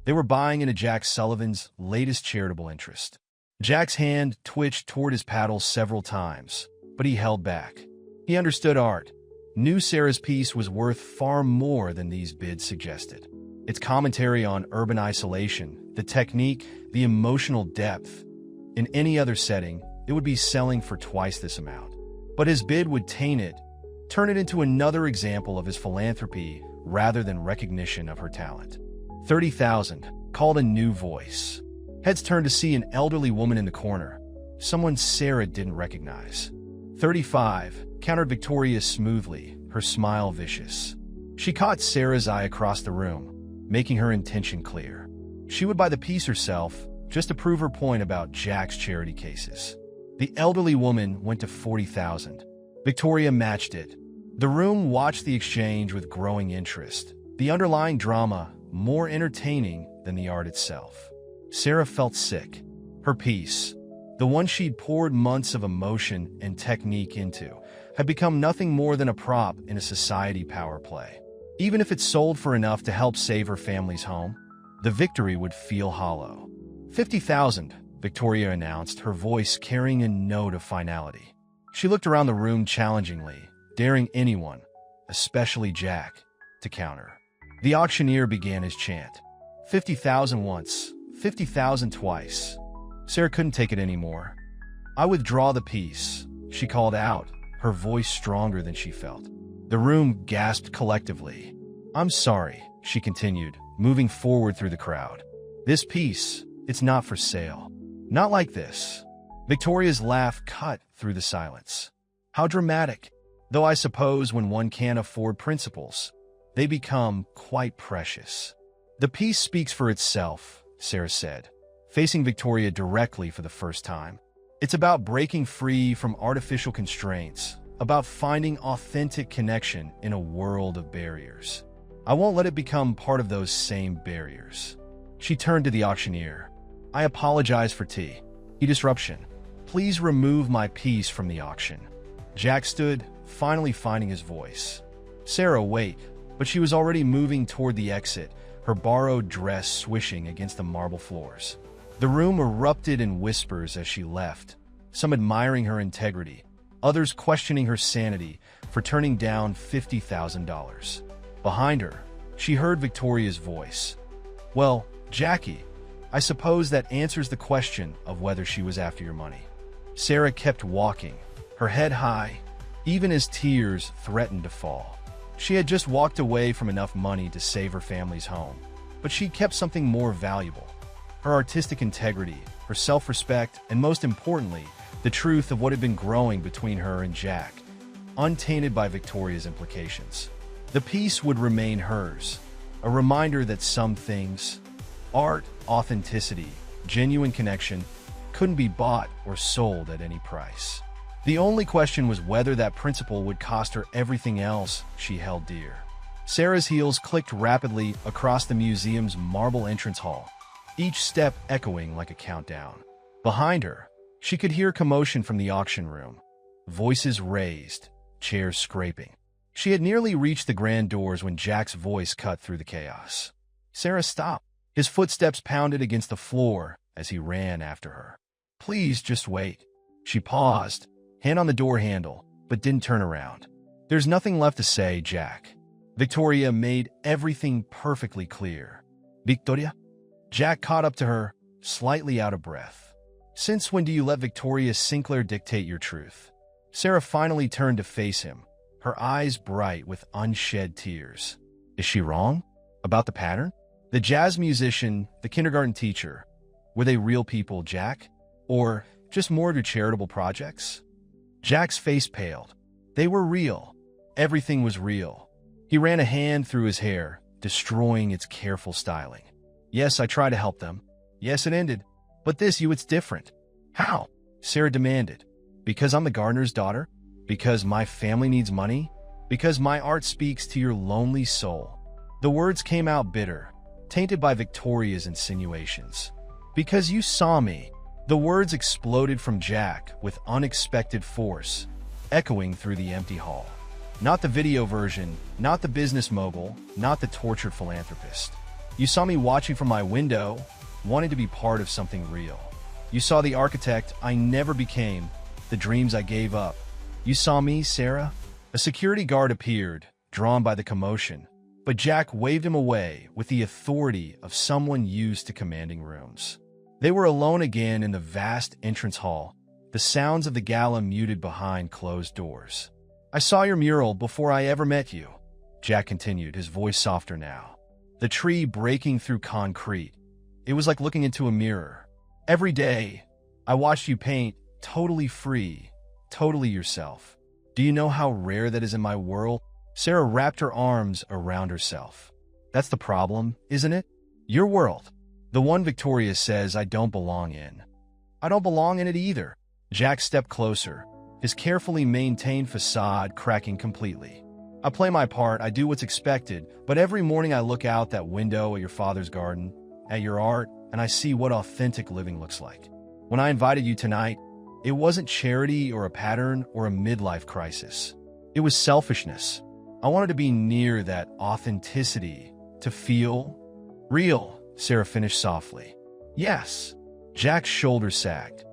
They were buying into Jack Sullivan's latest charitable interest. Jack's hand twitched toward his paddle several times, but he held back. He understood art. Knew Sarah's piece was worth far more than these bids suggested. Its commentary on urban isolation, the technique, the emotional depth. In any other setting, it would be selling for twice this amount. But his bid would taint it, turn it into another example of his philanthropy rather than recognition of her talent. 30,000 called a new voice. Heads turned to see an elderly woman in the corner, someone Sarah didn't recognize. 35 countered Victoria smoothly, her smile vicious. She caught Sarah's eye across the room, making her intention clear. She would buy the piece herself, just to prove her point about Jack's charity cases. The elderly woman went to 40,000. Victoria matched it. The room watched the exchange with growing interest, the underlying drama more entertaining than the art itself. Sarah felt sick. Her piece, the one she'd poured months of emotion and technique into, had become nothing more than a prop in a society power play. Even if it sold for enough to help save her family's home, the victory would feel hollow. 50,000, Victoria announced, her voice carrying a note of finality. She looked around the room challengingly, daring anyone, especially Jack, to counter. The auctioneer began his chant. 50,000 once, 50,000 twice. Sarah couldn't take it anymore. I withdraw the piece, she called out, her voice stronger than she felt. The room gasped collectively. I'm sorry, she continued, moving forward through the crowd. This piece, it's not for sale. Not like this. Victoria's laugh cut through the silence. How dramatic. Though I suppose when one can't afford principles, they become quite precious. The piece speaks for itself, Sarah said, facing Victoria directly for the first time. It's about breaking free from artificial constraints, about finding authentic connection in a world of barriers. I won't let it become part of those same barriers. She turned to the auctioneer. I apologize for tea. Disruption. Please remove my piece from the auction. Jack stood, finally finding his voice. Sarah, wait, but she was already moving toward the exit, her borrowed dress swishing against the marble floors. The room erupted in whispers as she left, some admiring her integrity, others questioning her sanity for turning down $50,000. Behind her, she heard Victoria's voice. Well, Jackie, I suppose that answers the question of whether she was after your money. Sarah kept walking, her head high, even as tears threatened to fall. She had just walked away from enough money to save her family's home, but she kept something more valuable: her artistic integrity, her self-respect, and most importantly, the truth of what had been growing between her and Jack, untainted by Victoria's implications. The piece would remain hers, a reminder that some things, art, authenticity, genuine connection, couldn't be bought or sold at any price. The only question was whether that principle would cost her everything else she held dear. Sarah's heels clicked rapidly across the museum's marble entrance hall, each step echoing like a countdown. Behind her, she could hear commotion from the auction room, voices raised, chairs scraping. She had nearly reached the grand doors when Jack's voice cut through the chaos. Sarah stopped. His footsteps pounded against the floor as he ran after her. Please just wait. She paused, hand on the door handle, but didn't turn around. There's nothing left to say, Jack. Victoria made everything perfectly clear. Victoria? Jack caught up to her, slightly out of breath. Since when do you let Victoria Sinclair dictate your truth? Sarah finally turned to face him, her eyes bright with unshed tears. Is she wrong? About the pattern? The jazz musician, the kindergarten teacher, were they real people, Jack? Or just more to charitable projects? Jack's face paled. They were real. Everything was real. He ran a hand through his hair, destroying its careful styling. Yes, I tried to help them. Yes, it ended. But it's different. How? Sarah demanded. Because I'm the gardener's daughter? Because my family needs money? Because my art speaks to your lonely soul? The words came out bitter, tainted by Victoria's insinuations. Because you saw me. The words exploded from Jack with unexpected force, echoing through the empty hall. Not the video version, not the business mogul, not the tortured philanthropist. You saw me watching from my window, wanting to be part of something real. You saw the architect I never became, the dreams I gave up. You saw me, Sarah? A security guard appeared, drawn by the commotion, but Jack waved him away with the authority of someone used to commanding rooms. They were alone again in the vast entrance hall, the sounds of the gala muted behind closed doors. I saw your mural before I ever met you, Jack continued, his voice softer now. The tree breaking through concrete. It was like looking into a mirror. Every day, I watched you paint, totally free, totally yourself. Do you know how rare that is in my world? Sarah wrapped her arms around herself. That's the problem, isn't it? Your world. The one Victoria says I don't belong in. I don't belong in it either. Jack stepped closer, his carefully maintained facade cracking completely. I play my part, I do what's expected, but every morning I look out that window at your father's garden, at your art, and I see what authentic living looks like. When I invited you tonight, it wasn't charity or a pattern or a midlife crisis. It was selfishness. I wanted to be near that authenticity, to feel real, Sarah finished softly. Yes. Jack's shoulders sagged.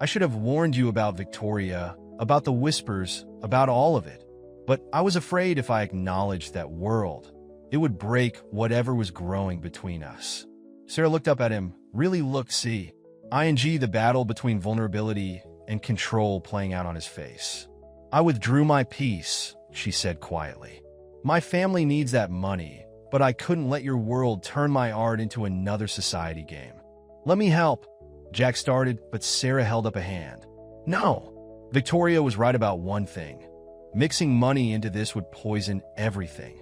I should have warned you about Victoria, about the whispers, about all of it. But I was afraid if I acknowledged that world, it would break whatever was growing between us. Sarah looked up at him, really looked, the battle between vulnerability and control playing out on his face. I withdrew my piece, she said quietly. My family needs that money, but I couldn't let your world turn my art into another society game. Let me help, Jack started, but Sarah held up a hand. No, Victoria was right about one thing. Mixing money into this would poison everything.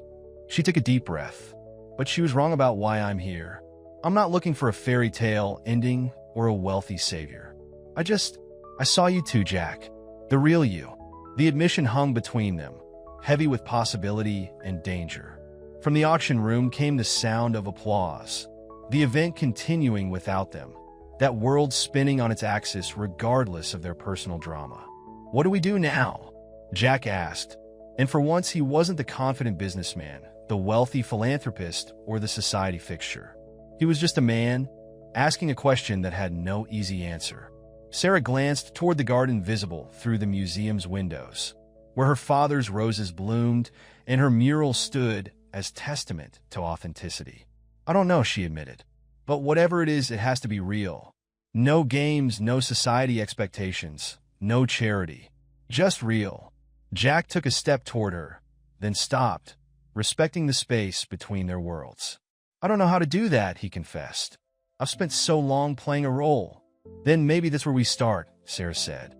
She took a deep breath, but she was wrong about why I'm here. I'm not looking for a fairy tale ending or a wealthy savior. I saw you too, Jack. The real you. The admission hung between them, heavy with possibility and danger. From the auction room came the sound of applause, the event continuing without them, that world spinning on its axis regardless of their personal drama. "What do we do now?" Jack asked. And for once, he wasn't the confident businessman, the wealthy philanthropist, or the society fixture. He was just a man, asking a question that had no easy answer. Sarah glanced toward the garden visible through the museum's windows, where her father's roses bloomed and her mural stood as testament to authenticity. "I don't know," she admitted. "But whatever it is, it has to be real. No games, no society expectations, no charity. Just real." Jack took a step toward her, then stopped, respecting the space between their worlds. "I don't know how to do that," he confessed. "I've spent so long playing a role." "Then maybe that's where we start," Sarah said.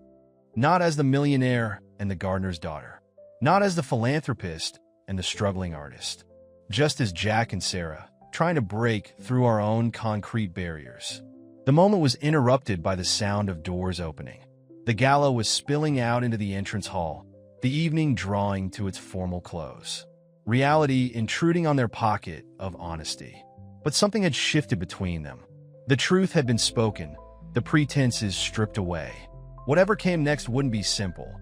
"Not as the millionaire and the gardener's daughter. Not as the philanthropist and the struggling artist. Just as Jack and Sarah, trying to break through our own concrete barriers." The moment was interrupted by the sound of doors opening. The gala was spilling out into the entrance hall, the evening drawing to its formal close. Reality intruding on their pocket of honesty. But something had shifted between them. The truth had been spoken, the pretenses stripped away. Whatever came next wouldn't be simple.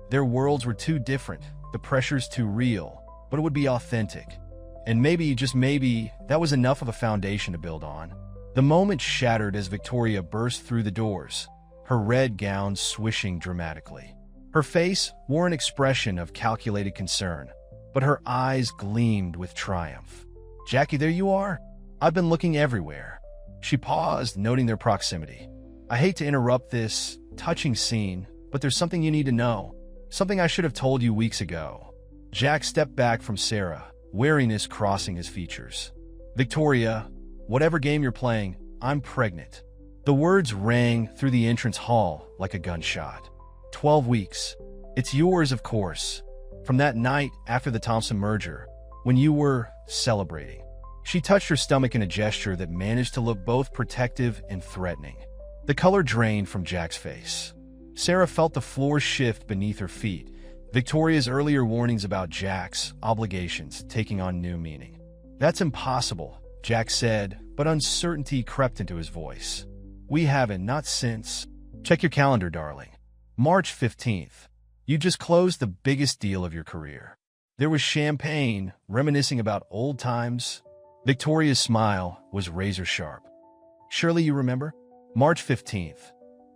Their worlds were too different, the pressures too real, but it would be authentic. And maybe, just maybe, that was enough of a foundation to build on. The moment shattered as Victoria burst through the doors, her red gown swishing dramatically. Her face wore an expression of calculated concern, but her eyes gleamed with triumph. "Jackie, there you are. I've been looking everywhere." She paused, noting their proximity. "I hate to interrupt this touching scene, but there's something you need to know. Something I should have told you weeks ago." Jack stepped back from Sarah, wariness crossing his features. "Victoria, whatever game you're playing, I'm pregnant." The words rang through the entrance hall like a gunshot. 12 weeks. It's yours, of course. From that night after the Thompson merger, when you were celebrating. She touched her stomach in a gesture that managed to look both protective and threatening. The color drained from Jack's face. Sarah felt the floor shift beneath her feet, Victoria's earlier warnings about Jack's obligations taking on new meaning. "That's impossible," Jack said, but uncertainty crept into his voice. "We haven't, not since." "Check your calendar, darling. March 15th. You just closed the biggest deal of your career." There was champagne, reminiscing about old times. Victoria's smile was razor-sharp. "Surely you remember? March 15th.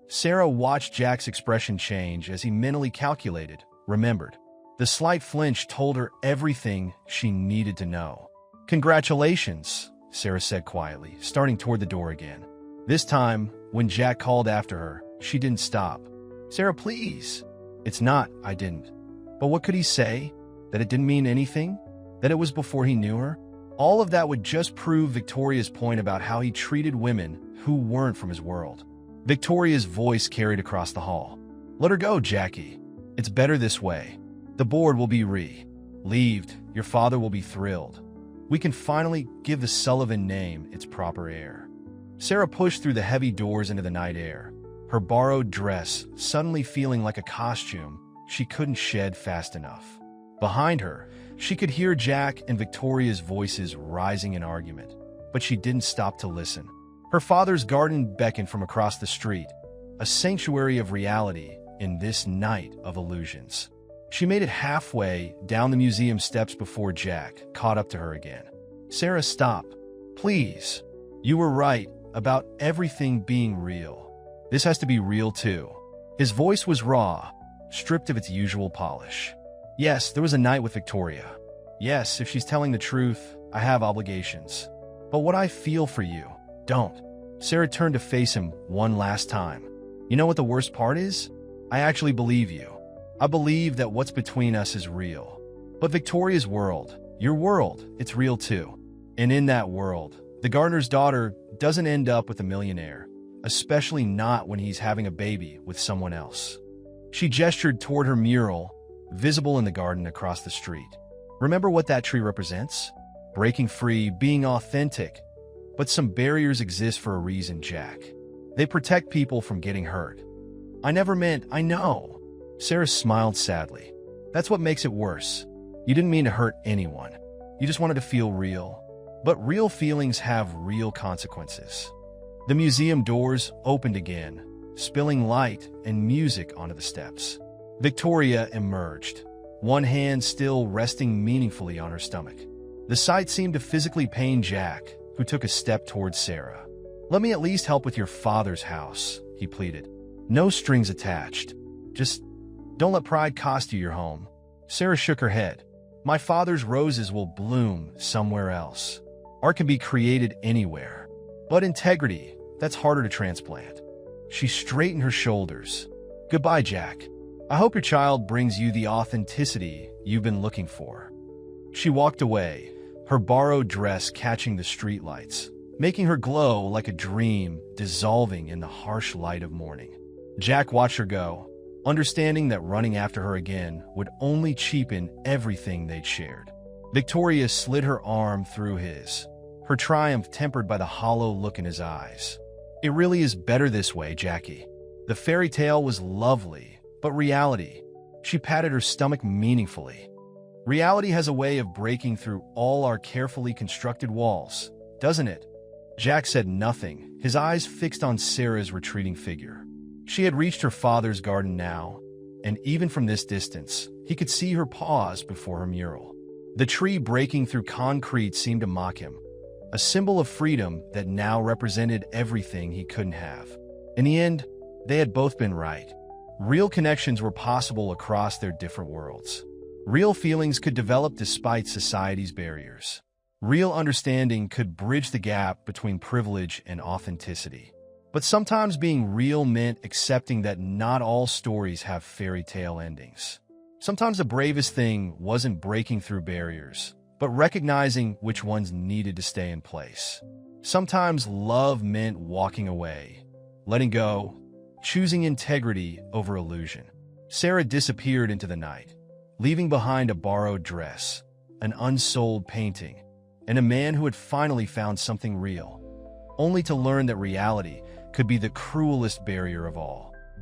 Sarah watched Jack's expression change as he mentally calculated, remembered. The slight flinch told her everything she needed to know. "Congratulations," Sarah said quietly, starting toward the door again. This time, when Jack called after her, she didn't stop. "Sarah, please." "It's not, I didn't." But what could he say? That it didn't mean anything? That it was before he knew her? All of that would just prove Victoria's point about how he treated women who weren't from his world. Victoria's voice carried across the hall. "Let her go, Jackie. It's better this way. The board will be relieved. Your father will be thrilled. We can finally give the Sullivan name its proper air." Sarah pushed through the heavy doors into the night air, her borrowed dress suddenly feeling like a costume she couldn't shed fast enough. Behind her, she could hear Jack and Victoria's voices rising in argument, but she didn't stop to listen. Her father's garden beckoned from across the street, a sanctuary of reality in this night of illusions. She made it halfway down the museum steps before Jack caught up to her again. "Sarah, stop. Please. You were right about everything being real. This has to be real too." His voice was raw, stripped of its usual polish. "Yes, there was a night with Victoria. Yes, if she's telling the truth, I have obligations. But what I feel for you, don't." Sarah turned to face him one last time. "You know what the worst part is? I actually believe you. I believe that what's between us is real. But Victoria's world, your world, it's real too. And in that world, the gardener's daughter doesn't end up with a millionaire, especially not when he's having a baby with someone else." She gestured toward her mural, visible in the garden across the street. "Remember what that tree represents? Breaking free, being authentic. But some barriers exist for a reason, Jack. They protect people from getting hurt." "I never meant, I know." Sarah smiled sadly. "That's what makes it worse. You didn't mean to hurt anyone. You just wanted to feel real. But real feelings have real consequences. The museum doors opened again, spilling light and music onto the steps. Victoria emerged, one hand still resting meaningfully on her stomach. The sight seemed to physically pain Jack, who took a step towards Sarah. "Let me at least help with your father's house," he pleaded. "No strings attached. Just don't let pride cost you your home." Sarah shook her head. "My father's roses will bloom somewhere else. Art can be created anywhere. But integrity, that's harder to transplant." She straightened her shoulders. "Goodbye, Jack. I hope your child brings you the authenticity you've been looking for." She walked away, her borrowed dress catching the streetlights, making her glow like a dream dissolving in the harsh light of morning. Jack watched her go, understanding that running after her again would only cheapen everything they'd shared. Victoria slid her arm through his, her triumph tempered by the hollow look in his eyes. "It really is better this way, Jackie. The fairy tale was lovely, but reality..." She patted her stomach meaningfully. "Reality has a way of breaking through all our carefully constructed walls, doesn't it?" Jack said nothing, his eyes fixed on Sarah's retreating figure. She had reached her father's garden now, and even from this distance, he could see her pause before her mural. The tree breaking through concrete seemed to mock him, a symbol of freedom that now represented everything he couldn't have. In the end, they had both been right. Real connections were possible across their different worlds. Real feelings could develop despite society's barriers. Real understanding could bridge the gap between privilege and authenticity. But sometimes being real meant accepting that not all stories have fairy tale endings. Sometimes the bravest thing wasn't breaking through barriers, but recognizing which ones needed to stay in place. Sometimes love meant walking away, letting go, choosing integrity over illusion. Sarah disappeared into the night, leaving behind a borrowed dress, an unsold painting, and a man who had finally found something real, only to learn that reality could be the cruelest barrier of all.